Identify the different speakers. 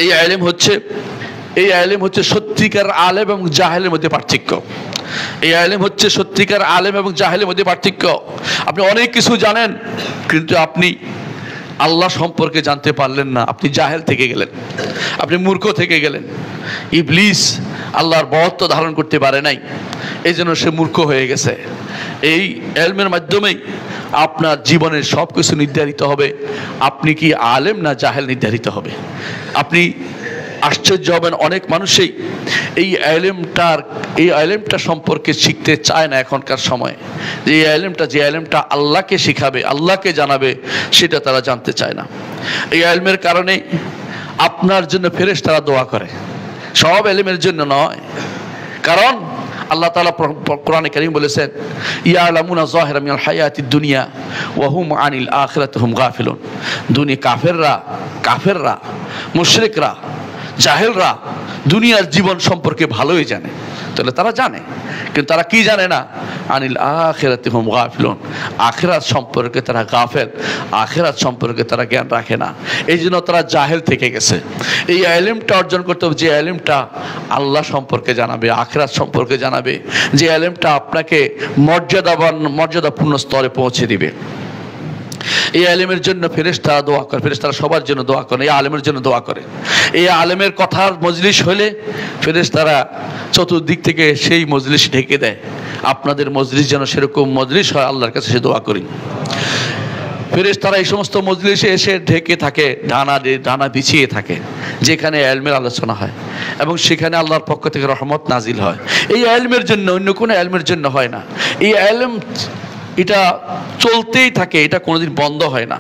Speaker 1: এই আলেম হচ্ছে সত্যিকার আলেম এবং জাহেলের মধ্যে পার্থক্য। এই আলেম হচ্ছে সত্যিকার আলেম এবং জাহেলের মধ্যে পার্থক্য। আপনি অনেক কিছু জানেন, কিন্তু আপনি আল্লাহ সম্পর্কে জানতে পারলেন না, আপনি জাহেল থেকে গেলেন, আপনি মূর্খ থেকে গেলেন। ইবলিস আল্লাহর বহত্ব ধারণ করতে পারে নাই, এই জন্য সে মূর্খ হয়ে গেছে। এই এলমের মাধ্যমেই আপনার জীবনের সব কিছু নির্ধারিত হবে, আপনি কি আলেম না জাহেল নির্ধারিত হবে। আপনি আশ্চর্য হবেন, অনেক মানুষই এই আলেমটা সম্পর্কে শিখতে চায় না এখনকার সময়। যে আলেমটা আল্লাহকে শিখাবে, আল্লাহকে জানাবে, সেটা তারা জানতে চায় না। এই আলেমের কারণে আপনার জন্য ফেরেশতারা দোয়া করে, সব আলেমের জন্য নয়। কারণ আল্লাহ তাআলা কোরআনে কারীম বলেছেন, ইয়ালামুনা যাহিরা মিনাল হায়াতিদ দুনিয়া ওয়া হুম আনিল আখিরাতি হুম গাফিলুন। দুনিয়া কাফেররা মুশরিকরা জাহেলরা দুনিয়ার জীবন সম্পর্কে ভালোই জানে। তাহলে তারা জানে, কিন্তু তারা কি জানে না? আনিল আখিরাতি হুম গাফিলুন, আখিরাত সম্পর্কে তারা গাফেল, আখিরাত সম্পর্কে তারা জ্ঞান রাখে না। এই জন্য তারা জাহেল থেকে গেছে। এই ইলমটা অর্জন করতে হবে, যে ইলমটা আল্লাহ সম্পর্কে জানাবে, আখিরাত সম্পর্কে জানাবে, যে ইলমটা আপনাকে মর্যাদাপূর্ণ স্তরে পৌঁছে দিবে। এই আলেমের জন্য ফেরেশতারা দোয়া করে, ফেরেশতারা সবার জন্য দোয়া করে, এই আলেমের জন্য দোয়া করে। এই আলেমের কথার মজলিস হলে ফেরেশতারা চতুর্দিক থেকে সেই মজলিস ঢেকে দেয়। আপনাদের মজলিস যেন সেরকম মজলিস হয়, আল্লাহর কাছে সে দোয়া করি। ফেরেশতারা এই সমস্ত মজলিসে এসে ঢেকে থাকে, ডানা বিছিয়ে থাকে, যেখানে ইলমের আলোচনা হয় এবং সেখানে আল্লাহর পক্ষ থেকে রহমত নাজিল হয়। এই ইলমের জন্য, অন্য কোনো ইলমের জন্য হয় না। এই ইলম এটা চলতেই থাকে, এটা কোনোদিন বন্ধ হয় না।